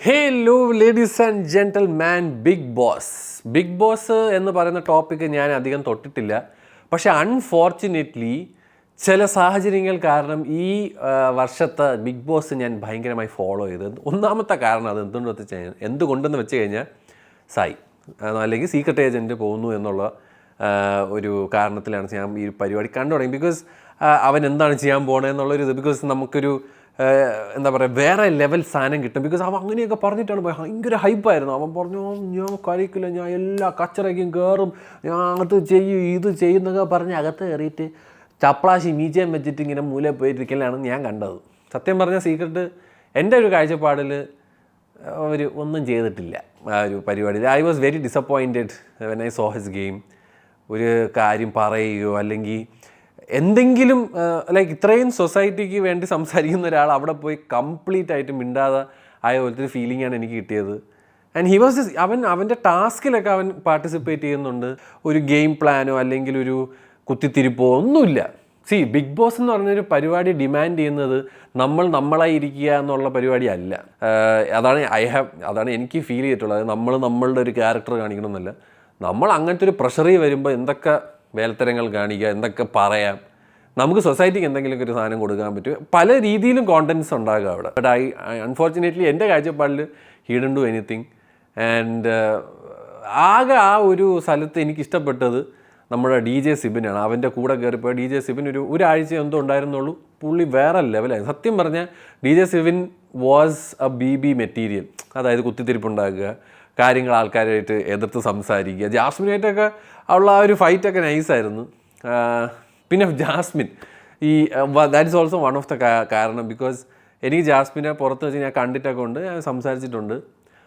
Hello ladies and gentleman, Bigg Boss എന്ന് പറയുന്ന topic ഞാൻ അധികം തൊട്ടിട്ടില്ല. പക്ഷേ അൺഫോർച്ചുനേറ്റ്ലി ചില സാഹചര്യങ്ങൾ കാരണം ഈ വർഷത്തെ ബിഗ് ബോസ് ഞാൻ ഭയങ്കരമായി ഫോളോ ചെയ്തത്. ഒന്നാമത്തെ കാരണം അത് എന്തുകൊണ്ടെന്ന് വെച്ച് കഴിഞ്ഞാൽ സായി അല്ലെങ്കിൽ സീക്രട്ട് ഏജൻറ്റ് പോകുന്നു എന്നുള്ള ഒരു കാരണത്തിലാണ് ഞാൻ ഈ പരിപാടി കണ്ടു തുടങ്ങി. ബിക്കോസ് അവൻ എന്താണ് ചെയ്യാൻ പോകണമെന്നുള്ളൊരു ഇത്, ബിക്കോസ് നമുക്കൊരു എന്താ പറയുക, വേറെ ലെവൽ സാധനം കിട്ടും. ബിക്കോസ് അവൻ അങ്ങനെയൊക്കെ പറഞ്ഞിട്ടാണ് ഭയങ്കര ഹൈപ്പായിരുന്നു. അവൻ പറഞ്ഞു ഞാൻ കഴിക്കില്ല, ഞാൻ എല്ലാ കച്ചറയ്ക്കും കയറും, ഞാൻ അത് ചെയ്യും ഇത് ചെയ്യുന്നൊക്കെ പറഞ്ഞ് അകത്ത് കയറിയിട്ട് ചപ്ലാശി മീച്ചയും വെച്ചിട്ട് ഇങ്ങനെ മൂലയിൽ പോയിരിക്കലാണ് ഞാൻ കണ്ടത്. സത്യം പറഞ്ഞാൽ സീക്രട്ട് എൻ്റെ ഒരു കാഴ്ചപ്പാടിൽ അവർ ഒന്നും ചെയ്തിട്ടില്ല ആ ഒരു പരിപാടിയിൽ. I was very disappointed when I so his game. ഒരു കാര്യം പറയുകയോ അല്ലെങ്കിൽ എന്തെങ്കിലും ലൈക്ക് ഇത്രയും സൊസൈറ്റിക്ക് വേണ്ടി സംസാരിക്കുന്ന ഒരാൾ അവിടെ പോയി കംപ്ലീറ്റ് ആയിട്ട് മിണ്ടാതെ ആയ പോലത്തെ ഒരു ഫീലിംഗാണ് എനിക്ക് കിട്ടിയത്. ആൻഡ് ഹി വാസ് അവൻ്റെ ടാസ്കിലൊക്കെ അവൻ പാർട്ടിസിപ്പേറ്റ് ചെയ്യുന്നുണ്ട്. ഒരു ഗെയിം പ്ലാനോ അല്ലെങ്കിൽ ഒരു കുത്തിത്തിരിപ്പോ ഒന്നുമില്ല. ബിഗ് ബോസ് എന്ന് പറഞ്ഞൊരു പരിപാടി ഡിമാൻഡ് ചെയ്യുന്നത് നമ്മളായി ഇരിക്കുക എന്നുള്ള പരിപാടി അല്ല. അതാണ് എനിക്ക് ഫീൽ ചെയ്തിട്ടുള്ളത്. നമ്മളുടെ ഒരു ക്യാരക്ടർ കാണിക്കണമെന്നല്ല, നമ്മൾ അങ്ങനത്തെ ഒരു പ്രഷറിൽ വരുമ്പോൾ എന്തൊക്കെ വേലത്തരങ്ങൾ കാണിക്കുക, എന്തൊക്കെ പറയാം, നമുക്ക് സൊസൈറ്റിക്ക് എന്തെങ്കിലുമൊക്കെ ഒരു സാധനം കൊടുക്കാൻ പറ്റും. പല രീതിയിലും കോണ്ടൻറ്റ്സ് ഉണ്ടാകുക അവിടെ. ബട്ട് അൺഫോർച്ചുനേറ്റ്ലി എൻ്റെ കാഴ്ചപ്പാടിൽ he didn't do anything. And ആകെ ആ ഒരു സ്ഥലത്ത് എനിക്കിഷ്ടപ്പെട്ടത് നമ്മുടെ DJ സിബിനാണ്. അവൻ്റെ കൂടെ കയറിപ്പോയി DJ സിബിൻ ഒരാഴ്ച എന്തോ ഉണ്ടായിരുന്നുള്ളൂ. പുള്ളി വേറെ ലെവലായിരുന്നു. സത്യം പറഞ്ഞാൽ DJ Sibin was A BB material. അതായത് കുത്തിത്തിരിപ്പുണ്ടാക്കുക, കാര്യങ്ങൾ ആൾക്കാരായിട്ട് എതിർത്ത് സംസാരിക്കുക. ജാസ്മിനായിട്ടൊക്കെ ഉള്ള ആ ഒരു ഫൈറ്റൊക്കെ നൈസായിരുന്നു. പിന്നെ Jasmine that is also one of the കാരണം. ബിക്കോസ് എനിക്ക് ജാസ്മിനെ പുറത്ത് വെച്ച് ഞാൻ കണ്ടിട്ടൊക്കെ ഉണ്ട്, ഞാൻ സംസാരിച്ചിട്ടുണ്ട്.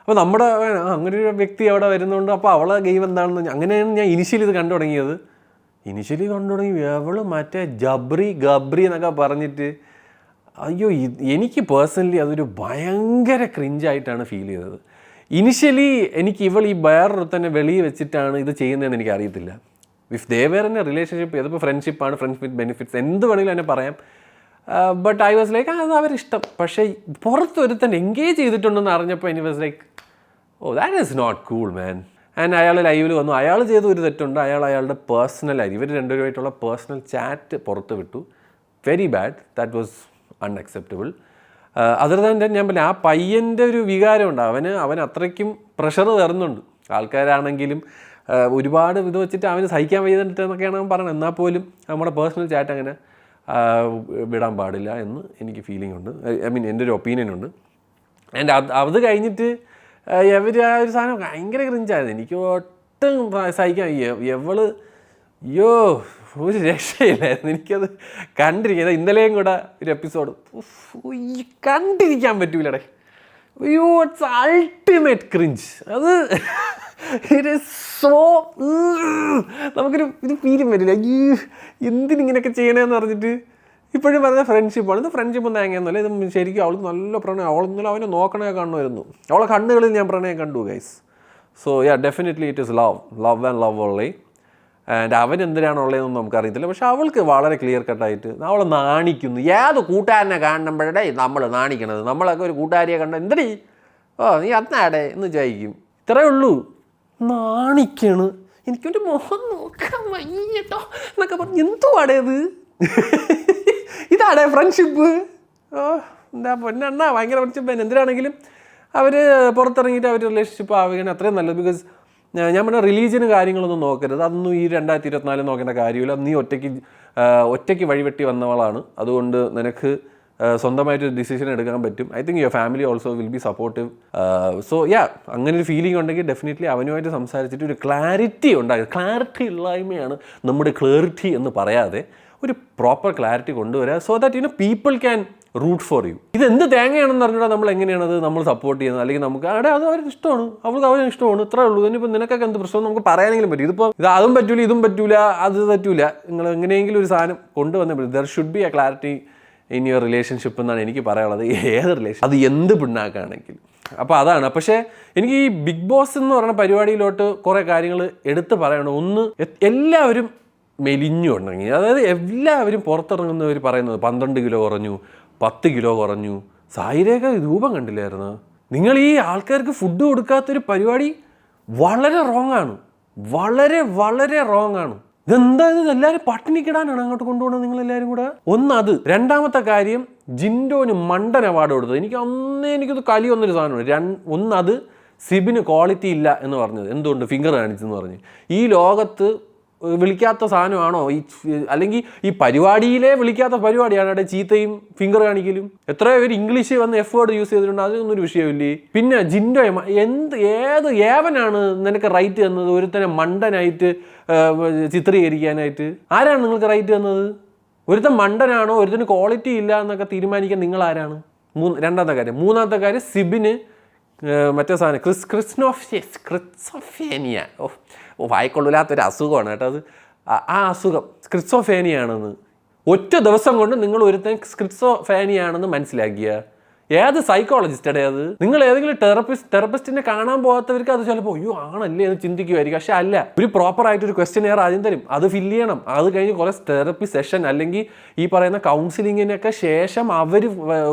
അപ്പോൾ നമ്മുടെ അങ്ങനെ ഒരു വ്യക്തി അവിടെ വരുന്നുണ്ട്. അപ്പോൾ അവളെ ഗെയിം എന്താണെന്ന് അങ്ങനെയാണ് ഞാൻ ഇനിഷ്യലി ഇത് കണ്ടു തുടങ്ങിയത്. അവള് മറ്റേ ഗബ്രി എന്നൊക്കെ പറഞ്ഞിട്ട് അയ്യോ, എനിക്ക് പേഴ്സണലി അതൊരു ഭയങ്കര ക്രിഞ്ചായിട്ടാണ് ഫീൽ ചെയ്തത്. ഇനിഷ്യലി എനിക്ക് ഈ വേറൊരു തന്നെ വെളിയിൽ വെച്ചിട്ടാണ് ഇത് ചെയ്യുന്നതെന്ന് എനിക്ക് അറിയത്തില്ല. If they were in A relationship, ഇതിപ്പോൾ ഫ്രണ്ട്ഷിപ്പാണ്, ഫ്രണ്ട്സ് വിത്ത് ബെനിഫിറ്റ്സ്, എന്ത് വേണമെങ്കിലും എന്നെ പറയാം. ബട്ട് ഐ വാസ് ലൈക്ക് അത് അവരിഷ്ടം. പക്ഷേ പുറത്തൊരുത്തൻ എൻഗേജ് ചെയ്തിട്ടുണ്ടെന്ന് അറിഞ്ഞപ്പോൾ എനിക്ക് was like that is not cool man. And അയാൾ ലൈവിൽ വന്നു. അയാൾ ചെയ്ത ഒരു തെറ്റുണ്ട്. അയാളുടെ പേഴ്സണലായി ഇവർ രണ്ടുപേരുമായിട്ടുള്ള പേഴ്സണൽ ചാറ്റ് പുറത്ത് വിട്ടു. Very bad. That was unacceptable. Other than ഞാൻ പറഞ്ഞ ആ പയ്യൻ്റെ ഒരു വികാരമുണ്ട്. അവൻ അത്രയ്ക്കും പ്രഷർ തരുന്നുണ്ട്. ആൾക്കാരാണെങ്കിലും ഒരുപാട് ഇത് വെച്ചിട്ട് അവന് സഹിക്കാൻ വയ്യതെന്നൊക്കെയാണ് അവൻ പറയുന്നത്. എന്നാൽ പോലും നമ്മുടെ പേഴ്സണൽ ചാറ്റ് അങ്ങനെ വിടാൻ പാടില്ല എന്ന് എനിക്ക് ഫീലിംഗ് ഉണ്ട്. എൻ്റെ ഒരു ഒപ്പീനിയൻ ഉണ്ട്. ആൻഡ് അത് കഴിഞ്ഞിട്ട് ഇവർ ആ ഒരു സാധനം ഭയങ്കര ക്രിഞ്ചായിരുന്നു. എനിക്ക് ഒട്ടും സഹിക്കാൻ ഒരു രക്ഷയില്ലായിരുന്നു. എനിക്കത് കണ്ടിരിക്കുന്നത് ഇന്നലെയും കൂടെ ഒരു എപ്പിസോഡ് കണ്ടിരിക്കാൻ പറ്റൂലടേ. It's ultimate cringe. അത് ഇറ്റ് ഈസ് സോ നമുക്കൊരു ഇത് ഫീലും വരില്ല. എന്തിനിങ്ങനെയൊക്കെ ചെയ്യണമെന്ന് പറഞ്ഞിട്ട് ഇപ്പോഴും പറഞ്ഞ ഫ്രണ്ട്ഷിപ്പാണ്. ഇത് ഫ്രണ്ട്ഷിപ്പ് തേങ്ങയൊന്നുമല്ല. ഇത് ശരിക്കും അവൾക്ക് നല്ല പ്രണയം. അവളൊന്നും അവനെ നോക്കണേ കാണുമായിരുന്നു. അവളെ കണ്ണുകളിൽ ഞാൻ പ്രണയം കണ്ടു guys. So definitely it is love and love only. And അവൻ എന്തിനാണുള്ളതെന്നൊന്നും നമുക്കറിയത്തില്ല. പക്ഷെ അവൾക്ക് വളരെ ക്ലിയർ കട്ടായിട്ട് അവളെ നാണിക്കുന്നു. ഏത് കൂട്ടുകാരനെ കാണുമ്പോഴേ നമ്മൾ നാണിക്കണത്. നമ്മളൊക്കെ ഒരു കൂട്ടുകാരിയെ കണ്ട എന്തടി നീ അന്നാടെ എന്ന് ചോദിക്കും. ഇത്രയേ ഉള്ളൂ. നാണിക്കാണ്. എനിക്കൊരു മുഖം നോക്കാൻ വയ്യട്ടോ എന്നൊക്കെ പറഞ്ഞു. എന്തുവാടേ ഇത്? ഇതാടേ ഫ്രണ്ട്ഷിപ്പ്? എന്താ പൊന്നെണ്ണ ഭയങ്കര ഫ്രണ്ട്ഷിപ്പ്. എന്തിനാണെങ്കിലും അവർ പുറത്തിറങ്ങിയിട്ട് അവർ റിലേഷൻഷിപ്പ് ആവുകയാണ് അത്രയും നല്ലത്. ബിക്കോസ് ഞാൻ പറഞ്ഞ റിലീജിയന് കാര്യങ്ങളൊന്നും നോക്കരുത്. അതൊന്നും ഈ 2024 നോക്കേണ്ട കാര്യമില്ല. നീ ഒറ്റയ്ക്ക് വഴിവെട്ടി വന്നവളാണ്. അതുകൊണ്ട് നിനക്ക് സ്വന്തമായിട്ടൊരു ഡിസിഷൻ എടുക്കാൻ പറ്റും. I think your family also will be supportive. So അങ്ങനെ ഒരു ഫീലിംഗ് ഉണ്ടെങ്കിൽ ഡെഫിനറ്റ്ലി അവനുമായിട്ട് സംസാരിച്ചിട്ട് ഒരു ക്ലാരിറ്റി ഉണ്ടാകും. ക്ലാരിറ്റി ഇല്ലായ്മയാണ് നമ്മുടെ ക്ലാരിറ്റി എന്ന് പറയാതെ ഒരു പ്രോപ്പർ ക്ലാരിറ്റി കൊണ്ടുവരിക. So that people can root for you. ഇതെന്ത് തേങ്ങയാണെന്ന് പറഞ്ഞാൽ നമ്മൾ എങ്ങനെയാണത് നമ്മൾ സപ്പോർട്ട് ചെയ്യുന്നത്? അല്ലെങ്കിൽ നമുക്ക് അത് അവർക്ക് ഇഷ്ടമാണ്, അവന് ഇഷ്ടമാണ്, ഇത്രേ ഉള്ളൂ. ഇനിയിപ്പോൾ നിനക്കൊക്കെ എന്ത് പ്രശ്നം നമുക്ക് പറയാനെങ്കിലും പറ്റും. ഇതിപ്പോൾ അതും പറ്റൂല, ഇതും പറ്റൂല, അത് പറ്റൂല. നിങ്ങൾ എങ്ങനെയെങ്കിലും ഒരു സാധനം കൊണ്ടുവന്നേ പറ്റും. There should be A clarity in your relationship എന്നാണ് എനിക്ക് പറയാനുള്ളത്. ഏത് റിലേഷൻ, അത് എന്ത് പിണ്ണാക്കാണെങ്കിൽ. അപ്പോൾ അതാണ്. പക്ഷേ എനിക്ക് ഈ ബിഗ് ബോസ് എന്ന് പറയുന്ന പരിപാടിയിലോട്ട് കുറേ കാര്യങ്ങൾ എടുത്ത് പറയണം. ഒന്ന്, എല്ലാവരും മെലിഞ്ഞു ഉണ്ടെങ്കിൽ, അതായത് എല്ലാവരും പുറത്തിറങ്ങുന്നവർ പറയുന്നത് 12 കിലോ കുറഞ്ഞു, 10 കിലോ കുറഞ്ഞു. സായിരേഖ രൂപം കണ്ടില്ലായിരുന്നു. നിങ്ങൾ ഈ ആൾക്കാർക്ക് ഫുഡ് കൊടുക്കാത്തൊരു പരിപാടി വളരെ റോങ് ആണ്, വളരെ വളരെ റോങ് ആണ്. ഇതെന്താ ഇത്? എല്ലാവരും പട്ടിണിക്കിടാനാണ് അങ്ങോട്ട് കൊണ്ടുപോകുന്നത് നിങ്ങളെല്ലാവരും കൂടെ. അത്. രണ്ടാമത്തെ കാര്യം, ജിൻഡോന് മണ്ടൻ അവാർഡ് കൊടുത്തത് എനിക്കത് കലിയൊന്നൊരു സാധനമാണ്. അത് സിബിന് ക്വാളിറ്റി ഇല്ല എന്ന് പറഞ്ഞത് എന്തുകൊണ്ട്? ഫിംഗർ കാണിച്ചെന്ന് പറഞ്ഞ്. ഈ ലോകത്ത് വിളിക്കാത്ത സാധനമാണോ അല്ലെങ്കിൽ ഈ പരിപാടിയിലെ വിളിക്കാത്ത പരിപാടിയാണ് അവിടെ ചീത്തയും ഫിംഗർ കാണിക്കലും? എത്രയോ പേര് ഇംഗ്ലീഷ് വന്ന് എഫ് വേർഡ് യൂസ് ചെയ്തിട്ടുണ്ട്, അതിനൊന്നും ഒരു വിഷയമില്ലേ? പിന്നെ ജിൻഡോ ഏത് ഏവനാണ് നിനക്ക് റൈറ്റ് തന്നത് ഒരുത്തനെ മണ്ടനായിട്ട് ചിത്രീകരിക്കാനായിട്ട്? ആരാണ് നിങ്ങൾക്ക് റൈറ്റ് തന്നത്? ഒരുത്തൻ മണ്ടനാണോ ഒരുത്തന് ക്വാളിറ്റി ഇല്ല എന്നൊക്കെ തീരുമാനിക്കാൻ നിങ്ങൾ ആരാണ്? രണ്ടാമത്തെ കാര്യം. മൂന്നാമത്തെ കാര്യം, സിബിന് മറ്റേ സാധനം സ്ക്രിസോഫേനിയ വായിക്കൊള്ളില്ലാത്തൊരു അസുഖമാണ് കേട്ടോ അത്. ആ അസുഖം സ്ക്രിസോഫേനിയാണെന്ന് ഒറ്റ ദിവസം കൊണ്ട് നിങ്ങൾ ഒരുത്തൻ സ്ക്രിസോഫേനിയാണെന്ന് മനസ്സിലാക്കിയ ഏത് സൈക്കോളജിസ്റ്റടെ അത്? നിങ്ങൾ ഏതെങ്കിലും തെറപ്പിസ്റ്റിനെ കാണാൻ പോകാത്തവർക്ക് അത് ചിലപ്പോൾ അയ്യോ ആണല്ലേ എന്ന് ചിന്തിക്കുമായിരിക്കും. പക്ഷെ അല്ല, ഒരു പ്രോപ്പറായിട്ടൊരു ക്വസ്റ്റ്യനെയർ ആദ്യം തരും, അത് ഫില്ല് ചെയ്യണം. അത് കഴിഞ്ഞ് കുറേ തെറപ്പി സെഷൻ അല്ലെങ്കിൽ ഈ പറയുന്ന കൗൺസിലിങ്ങിനൊക്കെ ശേഷം അവർ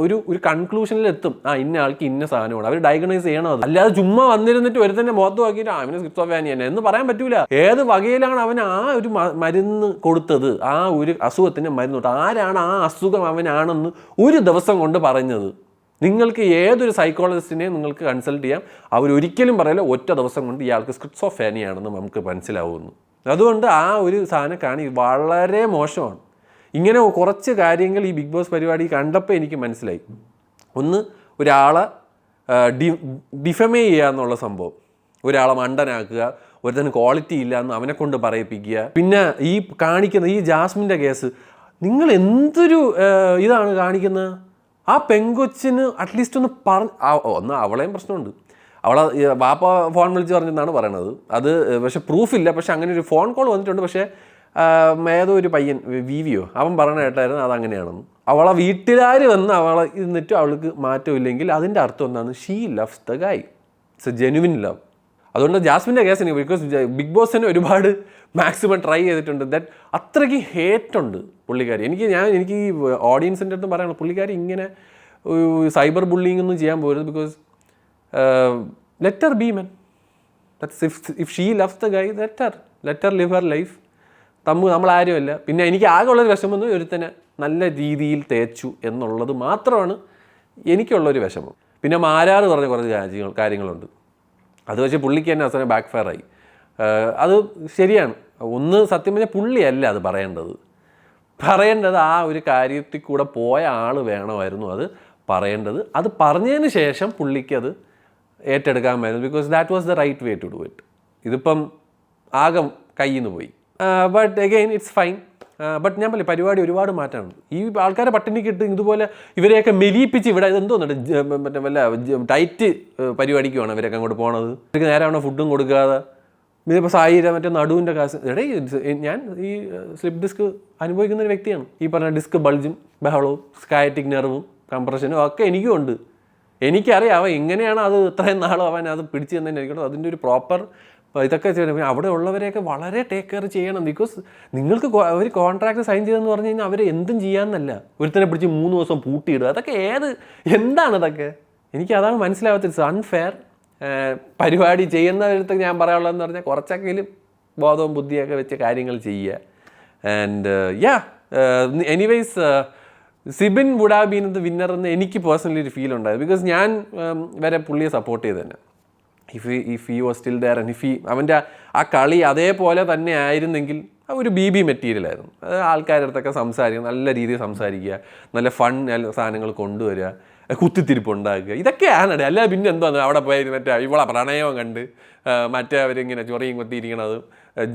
ഒരു കൺക്ലൂഷനിൽ എത്തും. ഇന്ന ആൾക്ക് ഇന്ന സാധനമാണ് അവർ ഡയഗ്നോസ് ചെയ്യണം. അത് അല്ലാതെ ചുമ്മാ വന്നിരുന്നിട്ട് ഒരുത്തന്നെ മുഖത്ത് നോക്കിയിട്ട് അവന് സ്ക്രിസോഫേനിയ തന്നെ എന്ന് പറയാൻ പറ്റൂല. ഏത് വകയിലാണ് അവൻ ആ ഒരു മരുന്ന് കൊടുത്തത്, ആ ഒരു അസുഖത്തിന് മരുന്ന് കൊടുത്തത്, ആരാണ് ആ അസുഖം അവനാണെന്ന് ഒരു ദിവസം കൊണ്ട് പറഞ്ഞത്? നിങ്ങൾക്ക് ഏതൊരു സൈക്കോളജിസ്റ്റിനെയും നിങ്ങൾക്ക് കൺസൾട്ട് ചെയ്യാം, അവരൊരിക്കലും പറയില്ല ഒറ്റ ദിവസം കൊണ്ട് ഇയാൾക്ക് സ്ക്രിസോഫേനിയാണെന്ന് നമുക്ക് മനസ്സിലാവുന്നു. അതുകൊണ്ട് ആ ഒരു സാധനം വളരെ മോശമാണ്. ഇങ്ങനെ കുറച്ച് കാര്യങ്ങൾ ഈ ബിഗ് ബോസ് പരിപാടി കണ്ടപ്പോൾ എനിക്ക് മനസ്സിലായി. ഒന്ന്, ഒരാളെ ഡിഫമേ ചെയ്യുക എന്നുള്ള സംഭവം, ഒരാളെ മണ്ടനാക്കുക, ഒരുത്തന് ക്വാളിറ്റി ഇല്ല എന്ന് അവനെ കൊണ്ട് പറയിപ്പിക്കുക. പിന്നെ ഈ കാണിക്കുന്ന ഈ ജാസ്മിൻ്റെ കേസ്, നിങ്ങൾ എന്തൊരു ഇതാണ് കാണിക്കുന്നത്? ആ പെങ്കൊച്ചിന് അറ്റ്ലീസ്റ്റ് ഒന്ന് അവളെയും പ്രശ്നമുണ്ട്. അവളെ വാപ്പ ഫോൺ വിളിച്ച് പറഞ്ഞെന്നാണ് പറയണത്. അത് പക്ഷെ പ്രൂഫില്ല. പക്ഷെ അങ്ങനെ ഒരു ഫോൺ കോൾ വന്നിട്ടുണ്ട്. പക്ഷേ ഏതോ ഒരു പയ്യൻ വിവിയോ അവൻ പറഞ്ഞ കേട്ടായിരുന്നു അതങ്ങനെയാണെന്ന്. അവളെ വീട്ടുകാർ വന്ന് അവളെ ഇരുന്നിട്ട് അവൾക്ക് മാറ്റമില്ലെങ്കിൽ അതിൻ്റെ അർത്ഥം എന്താണ്? She loves the guy. It's a genuine love. അതുകൊണ്ട് ജാസ്മിൻ്റെ കേസിന് ബിക്കോസ് ബിഗ് ബോസിന് ഒരുപാട് മാക്സിമം ട്രൈ ചെയ്തിട്ടുണ്ട്. ദാറ്റ് അത്രയ്ക്ക് ഹേറ്റുണ്ട് പുള്ളിക്കാരി. എനിക്ക് ഈ ഓഡിയൻസിൻ്റെ അടുത്ത് പറയാനുള്ളത്, പുള്ളിക്കാരി ഇങ്ങനെ സൈബർ ബുള്ളിങ് ഒന്നും ചെയ്യാൻ പോരുത്. Because let her be man. That's if she loves the guy, let her live her life. നമ്മളാരുമല്ല. പിന്നെ എനിക്ക് ആകെ ഉള്ളൊരു വിഷമം ഒരുത്തനെ നല്ല രീതിയിൽ തേച്ചു എന്നുള്ളത് മാത്രമാണ് എനിക്കുള്ളൊരു വിഷമം. പിന്നെ മാരാറ് പറഞ്ഞ കുറച്ച് കാര്യങ്ങളുണ്ട്. അത് വെച്ച് പുള്ളിക്ക് തന്നെ അവസാനം ബാക്ക് ഫയർ ആയി. അത് ശരിയാണ്. ഒന്ന്, സത്യം പറഞ്ഞാൽ പുള്ളിയല്ല അത് പറയേണ്ടത് ആ ഒരു കാര്യത്തിൽ കൂടെ പോയ ആൾ വേണമായിരുന്നു അത് പറയേണ്ടത്. അത് പറഞ്ഞതിന് ശേഷം പുള്ളിക്ക് അത് ഏറ്റെടുക്കാമായിരുന്നു. Because that was the right way to do it. ഇതിപ്പം ആകെ കയ്യിൽ നിന്ന് പോയി. But again it's fine. But ഞാൻ പറയും, പരിപാടി ഒരുപാട് മാറ്റമാണ്. ഈ ആൾക്കാരെ പട്ടിണിക്കിട്ട് ഇതുപോലെ ഇവരെയൊക്കെ മെലിയിപ്പിച്ച് ഇവിടെ എന്തോന്നുണ്ട് മറ്റേ വല്ല ഡയറ്റ് പരിപാടിക്ക് വേണം ഇവരൊക്കെ അങ്ങോട്ട് പോകണത്. ഇവർക്ക് നേരെ ഫുഡും കൊടുക്കാതെ. ഇതിപ്പോൾ സായിര മറ്റേ നടുവിൻ്റെ കാശ് ഞാൻ ഈ സ്ലിപ്പ് ഡിസ്ക് അനുഭവിക്കുന്ന ഒരു വ്യക്തിയാണ്. ഈ പറഞ്ഞ ഡിസ്ക് ബൾജും ബഹളവും സ്കയാറ്റിക് നെർവും കംപ്രഷനും ഒക്കെ എനിക്കും ഉണ്ട്. എനിക്കറിയാം അവൻ എങ്ങനെയാണ് അത് ഇത്രയും നാളും അവൻ അത് പിടിച്ചു തന്നതിനായിരിക്കണം. അതിൻ്റെ ഒരു പ്രോപ്പർ ഇതൊക്കെ ചെയ്യണം. പിന്നെ അവിടെ ഉള്ളവരെയൊക്കെ വളരെ ടേക്ക് കെയർ ചെയ്യണം. ബിക്കോസ് നിങ്ങൾക്ക് ഒരു കോൺട്രാക്ട് സൈൻ ചെയ്തെന്ന് പറഞ്ഞു കഴിഞ്ഞാൽ അവർ എന്തും ചെയ്യാമെന്നല്ല. ഒരുത്തനെ പിടിച്ച് 3 ദിവസം പൂട്ടിയിടുക, അതൊക്കെ എന്താണ് ഇതൊക്കെ? എനിക്ക് മനസ്സിലാവാത്ത. It's unfair. പരിപാടി ചെയ്യുന്നവരടുത്ത് ഞാൻ പറയാനുള്ളതെന്ന് പറഞ്ഞാൽ കുറച്ചൊക്കെയും ബോധവും ബുദ്ധിയൊക്കെ വെച്ച് കാര്യങ്ങൾ ചെയ്യുക. And anyways Sibin would have been the winner എന്ന് എനിക്ക് പേഴ്സണലി ഒരു ഫീൽ ഉണ്ടായത്. ബിക്കോസ് ഞാൻ വരെ പുള്ളിയെ സപ്പോർട്ട് ചെയ്ത് തന്നെ. If he was still there and അവൻ്റെ ആ കളി അതേപോലെ തന്നെ ആയിരുന്നെങ്കിൽ ഒരു BB മെറ്റീരിയലായിരുന്നു. അത് ആൾക്കാരുടെ അടുത്തൊക്കെ സംസാരിക്കുക, നല്ല രീതിയിൽ സംസാരിക്കുക, നല്ല ഫൺ സാധനങ്ങൾ കൊണ്ടുവരിക, കുത്തിത്തിരിപ്പ് ഉണ്ടാക്കുക, ഇതൊക്കെയാണ്. അല്ല പിന്നെ എന്താണ് അവിടെ പോയി മറ്റേ ഇവളെ പ്രണയം കണ്ട് മറ്റേ അവരിങ്ങനെ ചൊറിയും കൊത്തിയിരിക്കണത്,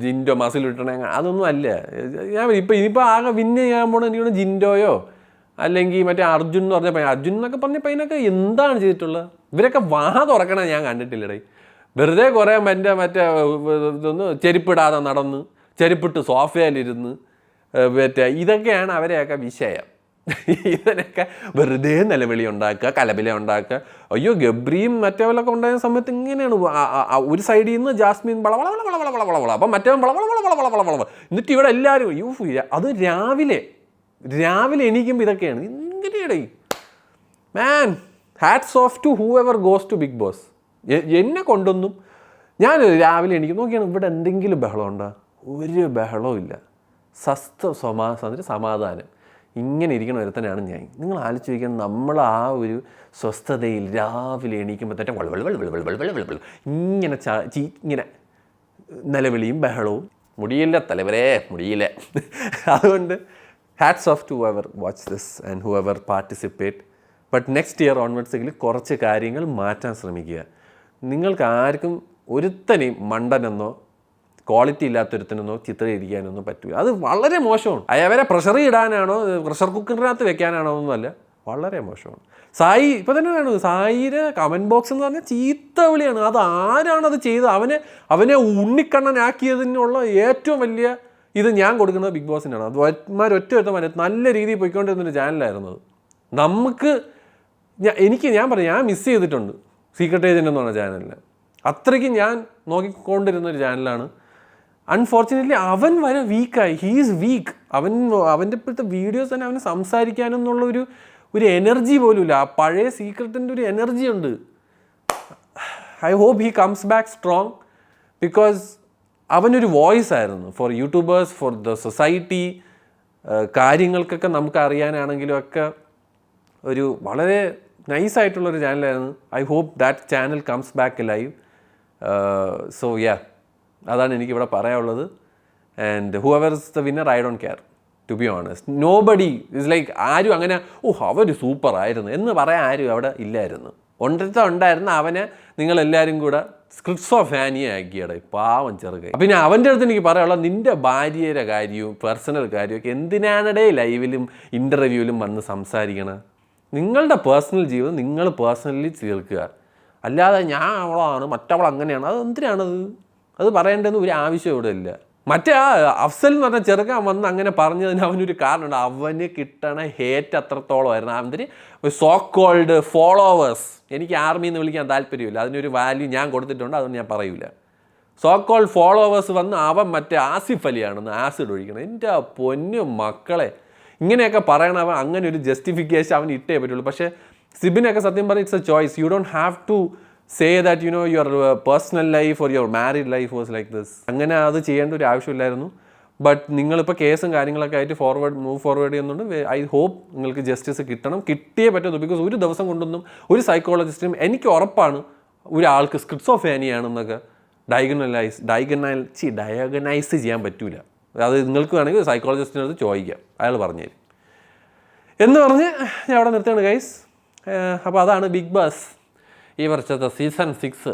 ജിൻഡോ മസിൽ ഇട്ടണേ, അതൊന്നും അല്ല. ഞാൻ ഇനിയിപ്പോൾ ആകെ വിന്ന് ചെയ്യാൻ പോകണം എനിക്കൊന്ന് ജിൻഡോയോ അല്ലെങ്കിൽ മറ്റേ അർജുൻ എന്ന് പറഞ്ഞ പയ്യൻ. അർജുൻ എന്നൊക്കെ പറഞ്ഞ പയ്യനൊക്കെ എന്താണ് ചെയ്തിട്ടുള്ളത്? ഇവരൊക്കെ കണ്ടിട്ടില്ലടേ. ഞാൻ കണ്ടിട്ടില്ലടേ. വെറുതെ കുറേ മറ്റേ ഇതൊന്ന് ചെരുപ്പിടാതെ നടന്ന് ചെരുപ്പിട്ട് സോഫയിലിരുന്ന് ഇതൊക്കെയാണ് അവരെയൊക്കെ വിഷയം. ഇതിനൊക്കെ വെറുതെ നിലവിളി ഉണ്ടാക്കുക, കലപില ഉണ്ടാക്കുക. അയ്യോ ഗബ്രിയും മറ്റേവലൊക്കെ ഉണ്ടായ സമയത്ത് ഇങ്ങനെയാണ്. ഒരു സൈഡിൽ നിന്ന് ജാസ്മിൻ വളവളവളവളവളവളവള, അപ്പം മറ്റേ വളവളവളവളവളവളവള. എന്നിട്ട് ഇവിടെ എല്ലാവരും അത് രാവിലെ എണീക്കുമ്പോൾ ഇതൊക്കെയാണ്. ഇങ്ങനെയാടേ man hats off to whoever goes to Bigg Boss. എന്നെ കൊണ്ടൊന്നും ഞാൻ രാവിലെ എനിക്ക് നോക്കിയാണ് ഇവിടെ എന്തെങ്കിലും ബഹളമുണ്ടോ? ഒരു ബഹളവും ഇല്ല. സമാധാനം ഇങ്ങനെ ഇരിക്കണ ഒരുത്തനാണ് ഞാൻ. നിങ്ങൾ ആലോചിച്ച് ചോദിക്കണം, നമ്മൾ ആ ഒരു സ്വസ്ഥതയിൽ രാവിലെ എണീക്കുമ്പോൾ തന്നെ ഇങ്ങനെ ഇങ്ങനെ നിലവിളിയും ബഹളവും. മുടിയില്ല തലവരെ, മുടിയില്ല. അതുകൊണ്ട് hats off to whoever watch this and whoever participate. But next year ഓൺവേർഡ്സിൽ കുറച്ച് കാര്യങ്ങൾ മാറ്റാൻ ശ്രമിക്കുക. നിങ്ങൾക്ക് ആർക്കും ഒരുത്തനെയും മണ്ടനെന്നോ ക്വാളിറ്റി ഇല്ലാത്തൊരുത്തനെന്നോ ചിത്രീകരിക്കാനൊന്നും പറ്റില്ല. അത് വളരെ മോശമാണ്. അവരെ പ്രഷർ ഇടാനാണോ പ്രഷർ കുക്കറിനകത്ത് വെക്കാനാണോ ഒന്നുമല്ല, വളരെ മോശമാണ്. സായി ഇപ്പോൾ തന്നെ കാണുന്നത്, സായിയുടെ കമൻറ്റ് ബോക്സ് എന്ന് പറഞ്ഞാൽ ചീത്ത വിളിയാണ്. അത് ആരാണത് ചെയ്തത്? അവനെ ഉണ്ണിക്കണ്ണനാക്കിയതിനുള്ള ഏറ്റവും വലിയ ഇത് ഞാൻ കൊടുക്കുന്നത് ബിഗ് ബോസിനാണ്. അത് ഒറ്റ നല്ല രീതിയിൽ പോയിക്കൊണ്ടിരുന്നൊരു ചാനലായിരുന്നു അത്. ഞാൻ പറഞ്ഞു, ഞാൻ മിസ് ചെയ്തിട്ടുണ്ട് സീക്രട്ട് ഏജൻറ് എന്ന് പറഞ്ഞ ചാനലിൽ. അത്രയ്ക്ക് ഞാൻ നോക്കിക്കൊണ്ടിരുന്നൊരു ചാനലാണ്. അൺഫോർച്ചുനേറ്റ്ലി അവൻ വരെ വീക്കായി. He is week. അവൻ്റെ ഇപ്പോഴത്തെ വീഡിയോസ് തന്നെ അവന് സംസാരിക്കാനെന്നുള്ള ഒരു എനർജി പോലും ഇല്ല. ആ പഴയ സീക്രട്ടിൻ്റെ ഒരു എനർജി ഉണ്ട്. I hope he comes back strong, because അവനൊരു വോയിസ് ആയിരുന്നു for YouTubers, for the society. കാര്യങ്ങൾക്കൊക്കെ നമുക്ക് അറിയാനാണെങ്കിലും ഒക്കെ ഒരു വളരെ നൈസായിട്ടുള്ളൊരു ചാനലായിരുന്നു. I hope that channel comes back live. So yeah, അതാണ് എനിക്കിവിടെ പറയാനുള്ളത്. And whoever is the winner, I don't care to be honest. Nobody is like, ആരും അങ്ങനെ അവർ സൂപ്പർ ആയിരുന്നു എന്ന് പറയാൻ ആരും അവിടെ ഇല്ലായിരുന്നു. ഉണ്ടായിരുന്ന അവനെ നിങ്ങളെല്ലാവരും കൂടെ സ്ക്രിപ്റ്റ്സ് ഓഫ് ഫാനിയെ ആക്കിയടേ, പാവം ചെറുകൈ. പിന്നെ അവൻ്റെ അടുത്ത് എനിക്ക് പറയാനുള്ളത്, നിൻ്റെ ഭാര്യയുടെ കാര്യവും പേഴ്സണൽ കാര്യമൊക്കെ എന്തിനാണിടേ ലൈവിലും ഇൻ്റർവ്യൂവിലും വന്ന് സംസാരിക്കണം? നിങ്ങളുടെ പേഴ്സണൽ ജീവിതം നിങ്ങൾ പേഴ്സണലി തീർക്കുക. അല്ലാതെ ഞാൻ അവളാണ് മറ്റവൾ അങ്ങനെയാണ്, അത് എന്തിനാണത്? അത് പറയേണ്ടതെന്ന് ഒരു ആവശ്യം ഇവിടെ ഇല്ല. മറ്റേ ആ അഫ്സൽ എന്ന് പറഞ്ഞ ചെറുക്കാൻ വന്ന് അങ്ങനെ പറഞ്ഞതിന് അവനൊരു കാരണമുണ്ട്. അവന് കിട്ടണ ഹേറ്റ് അത്രത്തോളമായിരുന്നു. അവന് സോ കോൾഡ് ഫോളോവേഴ്സ്, എനിക്ക് ആർമി എന്ന് വിളിക്കാൻ താല്പര്യമില്ല, അതിനൊരു വാല്യൂ ഞാൻ കൊടുത്തിട്ടുണ്ട്, അതൊന്നും ഞാൻ പറയൂല. സോ കോൾഡ് ഫോളോവേഴ്സ് വന്ന് അവൻ മറ്റേ ആസിഫ് അലിയാണെന്ന് ആസിഡ് ഒഴിക്കണം. എൻ്റെ പൊന്നു മക്കളെ, ഇങ്ങനെയൊക്കെ പറയണവൻ അങ്ങനെ ഒരു ജസ്റ്റിഫിക്കേഷൻ അവൻ ഇട്ടേ പറ്റുള്ളൂ. പക്ഷേ സിബിനൊക്കെ സത്യം പറഞ്ഞാൽ it's a choice. You don't have to say that your personal life or your married life was like this. അങ്ങനെ അത് ചെയ്യേണ്ട ഒരു ആവശ്യമില്ലായിരുന്നു. ബട്ട് നിങ്ങളിപ്പോൾ കേസും കാര്യങ്ങളൊക്കെ ആയിട്ട് മൂവ് ഫോർവേഡ് ചെയ്യുന്നുണ്ട്. ഐ ഹോപ്പ് നിങ്ങൾക്ക് ജസ്റ്റിസ് കിട്ടണം, കിട്ടിയേ പറ്റുള്ളൂ. ബിക്കോസ് ഒരു ദിവസം കൊണ്ടൊന്നും ഒരു സൈക്കോളജിസ്റ്റിനും എനിക്ക് ഉറപ്പാണ് ഒരാൾക്ക് സ്കിസോഫ്രീനിയാണെന്നൊക്കെ ഡയഗനൈസ് ചെയ്യാൻ പറ്റൂല. അത് നിങ്ങൾക്ക് വേണമെങ്കിൽ സൈക്കോളജിസ്റ്റിൻ്റെ അടുത്ത് ചോദിക്കാം, അയാൾ പറഞ്ഞു തരും എന്ന് പറഞ്ഞ് ഞാൻ അവിടെ നിർത്തുകയാണ് ഗൈസ്. അപ്പോൾ അതാണ് ബിഗ് ബോസ് ഈ വർഷത്തെ സീസൺ 6